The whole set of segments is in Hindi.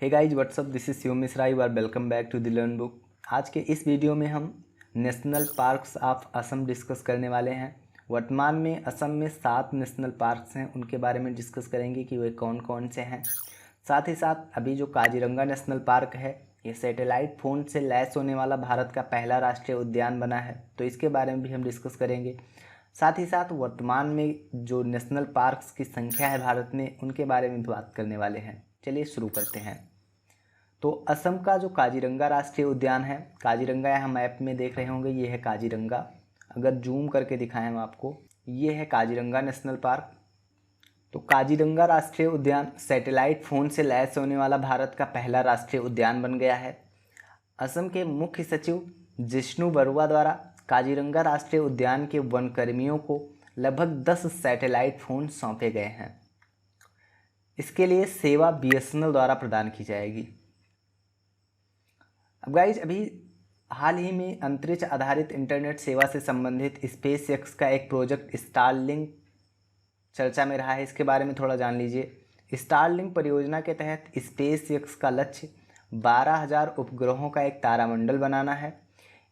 Hey guys what's up, this is Shivam Mishra. You are welcome back to the learn book. आज के इस वीडियो में हम national parks of Assam discuss करने वाले हैं। वर्तमान में असम में 7 नेशनल पार्क्स हैं, उनके बारे में डिस्कस करेंगे कि वे कौन कौन से हैं। साथ ही साथ अभी जो काजीरंगा नेशनल पार्क है, ये सैटेलाइट फ़ोन से लैस होने वाला भारत का पहला राष्ट्रीय उद्यान बना है, तो इसके बारे में भी हम डिस्कस करेंगे। साथ ही साथ वर्तमान में जो नेशनल पार्क्स की संख्या है भारत में, उनके बारे में भी बात करने वाले हैं। चलिए शुरू करते हैं। तो असम का जो काजीरंगा राष्ट्रीय उद्यान है, काजीरंगा यहाँ मैप में देख रहे होंगे, ये है काजीरंगा। अगर जूम करके दिखाएं हम आपको, ये है काजीरंगा नेशनल पार्क। तो काजीरंगा राष्ट्रीय उद्यान सैटेलाइट फ़ोन से लैस होने वाला भारत का पहला राष्ट्रीय उद्यान बन गया है। असम के मुख्य सचिव जिष्णु बरुआ द्वारा काजीरंगा राष्ट्रीय उद्यान के वन कर्मियों को लगभग 10 सैटेलाइट फ़ोन सौंपे गए हैं। इसके लिए सेवा BSNL द्वारा प्रदान की जाएगी। अब गाइज, अभी हाल ही में अंतरिक्ष आधारित इंटरनेट सेवा से संबंधित SpaceX का एक प्रोजेक्ट स्टारलिंक चर्चा में रहा है। इसके बारे में थोड़ा जान लीजिए। स्टारलिंक परियोजना के तहत SpaceX का लक्ष्य 12,000 उपग्रहों का एक तारामंडल बनाना है।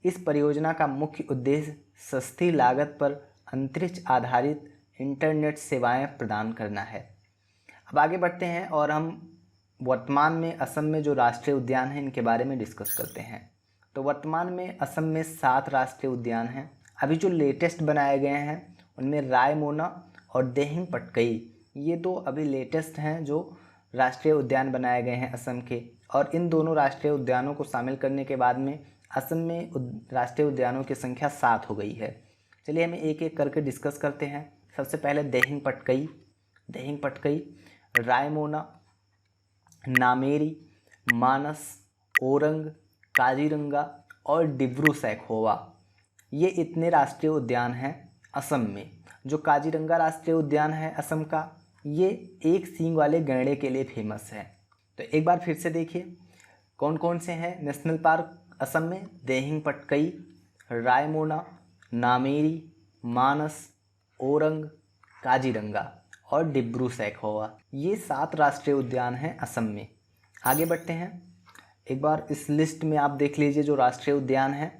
इस परियोजना का मुख्य उद्देश्य सस्ती लागत पर अंतरिक्ष आधारित इंटरनेट सेवाएं प्रदान करना है। अब आगे बढ़ते हैं और हम वर्तमान में असम में जो राष्ट्रीय उद्यान हैं, इनके बारे में डिस्कस करते हैं। तो वर्तमान में असम में 7 राष्ट्रीय उद्यान हैं। अभी जो लेटेस्ट बनाए गए हैं, उनमें रायमोना और देहिंग पटकई, ये 2 अभी लेटेस्ट हैं जो राष्ट्रीय उद्यान बनाए गए हैं असम के। और इन दोनों राष्ट्रीय उद्यानों को शामिल करने के बाद में असम में राष्ट्रीय उद्यानों की संख्या 7 हो गई है। चलिए हम एक एक करके डिस्कस करते हैं। सबसे पहले देहिंग पटकई, रायमोना, नामेरी, मानस, ओरंग, काजीरंगा और डिब्रू सैखोवा, ये इतने राष्ट्रीय उद्यान हैं असम में। जो काजीरंगा राष्ट्रीय उद्यान है असम का, ये एक सींग वाले गैंडे के लिए फेमस है। तो एक बार फिर से देखिए कौन कौन से हैं नेशनल पार्क असम में। देहिंग पटकई, रायमोना, नामेरी, मानस, ओरंग, काजीरंगा और डिब्रू सैखोवा, ये 7 राष्ट्रीय उद्यान हैं असम में। आगे बढ़ते हैं। एक बार इस लिस्ट में आप देख लीजिए जो राष्ट्रीय उद्यान हैं।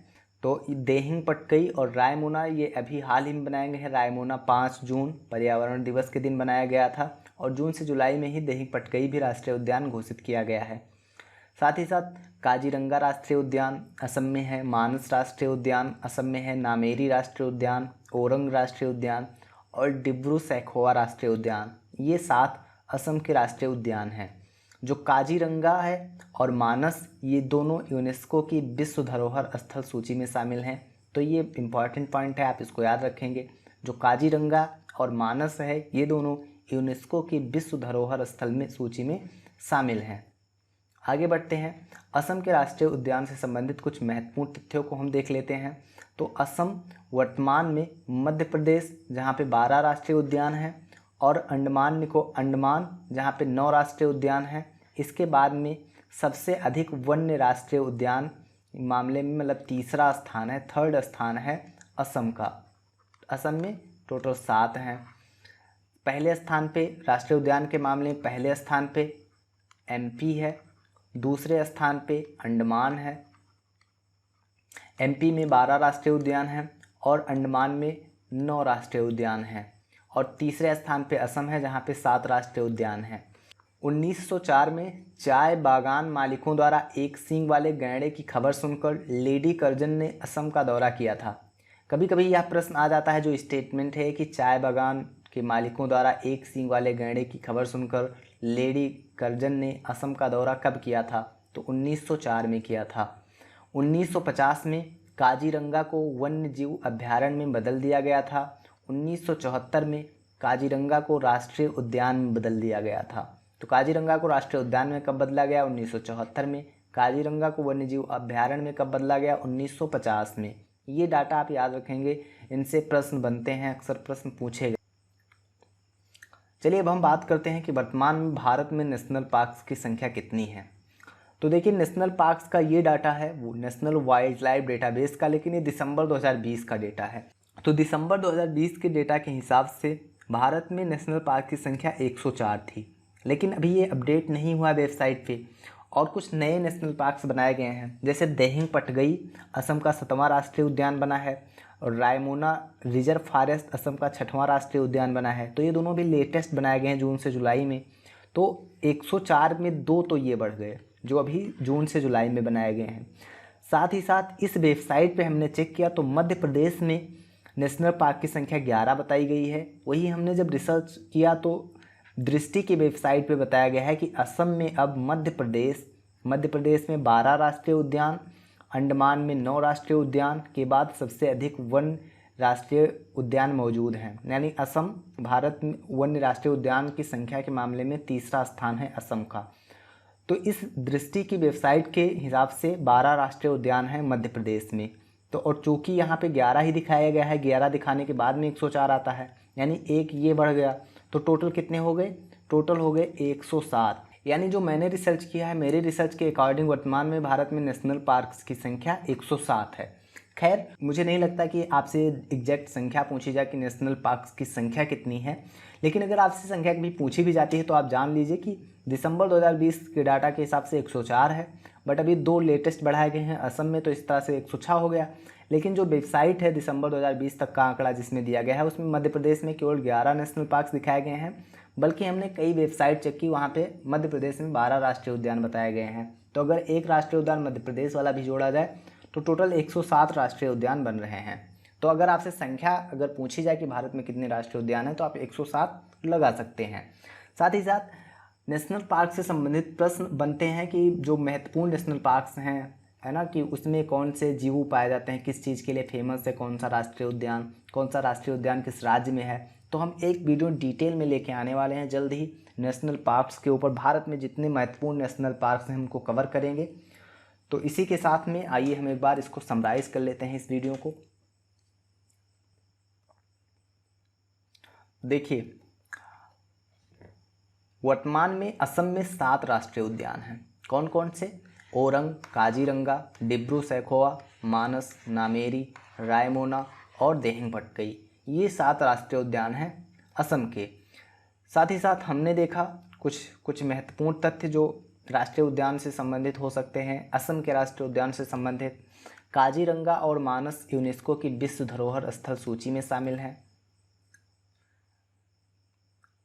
तो देहिंग पटकई और रायमोना ये अभी हाल ही में बनाए गए हैं। रायमोना 5 जून पर्यावरण दिवस के दिन बनाया गया था और जून से जुलाई में ही देहिंग पटकई भी राष्ट्रीय उद्यान घोषित किया गया है। साथ ही साथ काजीरंगा राष्ट्रीय उद्यान असम में है, मानस राष्ट्रीय उद्यान असम में है, नामेरी राष्ट्रीय उद्यान, ओरंग राष्ट्रीय उद्यान और डिब्रू सैखोवा राष्ट्रीय उद्यान, ये 7 असम के राष्ट्रीय उद्यान हैं। जो काजीरंगा है और मानस, ये दोनों यूनेस्को की विश्व धरोहर स्थल सूची में शामिल हैं। तो ये इम्पॉर्टेंट पॉइंट है, आप इसको याद रखेंगे। जो काजीरंगा और मानस है, ये दोनों यूनेस्को की विश्व धरोहर स्थल में सूची में शामिल हैं। आगे बढ़ते हैं। असम के राष्ट्रीय उद्यान से संबंधित कुछ महत्वपूर्ण तथ्यों को हम देख लेते हैं। तो असम वर्तमान में मध्य प्रदेश, जहाँ पे 12 राष्ट्रीय उद्यान हैं, और अंडमान जहाँ पे 9 राष्ट्रीय उद्यान हैं। इसके बाद में सबसे अधिक वन्य राष्ट्रीय उद्यान मामले में मतलब तीसरा स्थान है, 3rd स्थान है असम का। असम में टोटल 7 हैं। पहले स्थान पे राष्ट्रीय उद्यान के मामले में पहले स्थान पे MP है, दूसरे स्थान पे अंडमान है। MP में 12 राष्ट्रीय उद्यान हैं और अंडमान में 9 राष्ट्रीय उद्यान हैं। और तीसरे स्थान पे असम है, जहाँ पे 7 राष्ट्रीय उद्यान हैं। 1904 में चाय बागान मालिकों द्वारा एक सींग वाले गैंडे की खबर सुनकर लेडी कर्जन ने असम का दौरा किया था। कभी कभी यह प्रश्न आ जाता है, जो स्टेटमेंट है कि चाय बागान के मालिकों द्वारा एक सींग वाले गैंडे की खबर सुनकर लेडी कर्जन ने असम का दौरा कब किया था? तो 1904 में किया था। 1950 में काजीरंगा को वन्य जीव अभ्यारण्य में बदल दिया गया था। 1974 में काजीरंगा को राष्ट्रीय उद्यान में बदल दिया गया था। तो काजीरंगा को राष्ट्रीय उद्यान में कब बदला गया? 1974 में। काजीरंगा को वन्य जीव अभ्यारण्य में कब बदला गया? 1950 में। ये डाटा आप याद रखेंगे, इनसे प्रश्न बनते हैं, अक्सर प्रश्न पूछे गए। चलिए अब हम बात करते हैं कि वर्तमान में भारत में नेशनल पार्क्स की संख्या कितनी है। तो देखिए, नेशनल पार्क्स का ये डाटा है वो नेशनल वाइल्ड लाइफ डेटाबेस का, लेकिन ये दिसंबर 2020 का डेटा है। तो दिसंबर 2020 के डेटा के हिसाब से भारत में नेशनल पार्क की संख्या 104 थी। लेकिन अभी ये अपडेट नहीं हुआ वेबसाइट पे, और कुछ नए नेशनल पार्क्स बनाए गए हैं, जैसे देहिंग पटगई असम का 7वां राष्ट्रीय उद्यान बना है और रायमोना रिजर्व फॉरेस्ट असम का 6वां राष्ट्रीय उद्यान बना है। तो ये दोनों भी लेटेस्ट बनाए गए हैं जून से जुलाई में। तो 104 में 2 तो ये बढ़ गए जो अभी जून से जुलाई में बनाए गए हैं। साथ ही साथ इस वेबसाइट पे हमने चेक किया तो मध्य प्रदेश में नेशनल पार्क की संख्या 11 बताई गई है। वही हमने जब रिसर्च किया तो दृष्टि की वेबसाइट पे बताया गया है कि असम में अब मध्य प्रदेश में 12 राष्ट्रीय उद्यान, अंडमान में 9 राष्ट्रीय उद्यान के बाद सबसे अधिक वन राष्ट्रीय उद्यान मौजूद हैं। यानी असम भारत में वन राष्ट्रीय उद्यान की संख्या के मामले में तीसरा स्थान है असम का। तो इस दृष्टि की वेबसाइट के हिसाब से 12 राष्ट्रीय उद्यान हैं मध्य प्रदेश में। तो और चूँकि यहाँ पे 11 ही दिखाया गया है, 11 दिखाने के बाद में 104 आता है, यानी एक ये बढ़ गया, तो टोटल कितने हो गए? टोटल हो गए 107। यानी जो मैंने रिसर्च किया है, मेरे रिसर्च के अकॉर्डिंग वर्तमान में भारत में नेशनल पार्क्स की संख्या 107 है। खैर, मुझे नहीं लगता कि आपसे एग्जैक्ट संख्या पूछी जाए कि नेशनल पार्क्स की संख्या कितनी है, लेकिन अगर आपसे संख्या कभी पूछी भी जाती है तो आप जान लीजिए कि दिसंबर 2020 के डाटा के हिसाब से 104 है, बट अभी 2 लेटेस्ट बढ़ाए गए हैं असम में, तो इस तरह से 106 हो गया। लेकिन जो वेबसाइट है दिसंबर 2020 तक का आंकड़ा जिसमें दिया गया है, उसमें मध्य प्रदेश में केवल 11 नेशनल पार्क्स दिखाए गए हैं, बल्कि हमने कई वेबसाइट चेक की, वहाँ पे मध्य प्रदेश में 12 राष्ट्रीय उद्यान बताए गए हैं। तो अगर एक राष्ट्रीय उद्यान मध्य प्रदेश वाला भी जोड़ा जाए तो टोटल 107 राष्ट्रीय उद्यान बन रहे हैं। तो अगर आपसे संख्या अगर पूछी जाए कि भारत में कितने राष्ट्रीय उद्यान हैं तो आप 107 लगा सकते हैं। साथ ही साथ नेशनल पार्क से संबंधित प्रश्न बनते हैं कि जो महत्वपूर्ण नेशनल पार्क्स हैं, है ना, कि उसमें कौन से जीव पाए जाते हैं, किस चीज़ के लिए फेमस है, कौन सा राष्ट्रीय उद्यान किस राज्य में है। तो हम एक वीडियो डिटेल में लेके आने वाले हैं जल्द ही नेशनल पार्क्स के ऊपर। भारत में जितने महत्वपूर्ण नेशनल पार्क्स हैं हमको कवर करेंगे। तो इसी के साथ में आइए हम एक बार इसको समराइज़ कर लेते हैं इस वीडियो को। देखिए, वर्तमान में असम में 7 राष्ट्रीय उद्यान हैं। कौन कौन से? ओरंग, काजीरंगा, डिब्रू सैखोवा, मानस, नामेरी, रायमोना और देहिंग पटकई। ये 7 राष्ट्रीय उद्यान हैं असम के। साथ ही साथ हमने देखा कुछ महत्वपूर्ण तथ्य जो राष्ट्रीय उद्यान से संबंधित हो सकते हैं। असम के राष्ट्रीय उद्यान से संबंधित काजीरंगा और मानस यूनेस्को की विश्व धरोहर स्थल सूची में शामिल हैं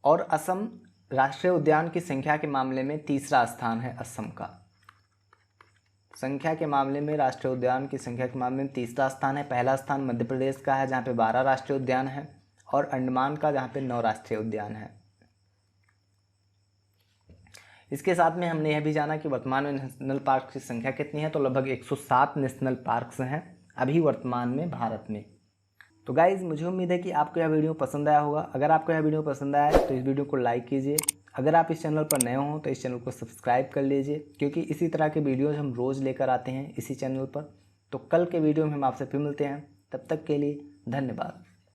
और असम राष्ट्रीय उद्यान की संख्या के मामले में तीसरा स्थान है असम का। संख्या के मामले में राष्ट्रीय उद्यान की संख्या के मामले में तीसरा स्थान है। पहला स्थान मध्य प्रदेश का है जहाँ पे 12 राष्ट्रीय उद्यान हैं और अंडमान का जहाँ पे 9 राष्ट्रीय उद्यान हैं। इसके साथ में हमने यह भी जाना कि वर्तमान में नेशनल पार्क की संख्या कितनी है, तो लगभग 107 नेशनल पार्क्स हैं अभी वर्तमान में भारत में। तो गाइज़, मुझे उम्मीद है कि आपको यह वीडियो पसंद आया होगा। अगर आपको यह वीडियो पसंद आया है तो इस वीडियो को लाइक कीजिए। अगर आप इस चैनल पर नए हों तो इस चैनल को सब्सक्राइब कर लीजिए, क्योंकि इसी तरह के वीडियोज़ हम रोज़ लेकर आते हैं इसी चैनल पर। तो कल के वीडियो में हम आपसे फिर मिलते हैं, तब तक के लिए धन्यवाद।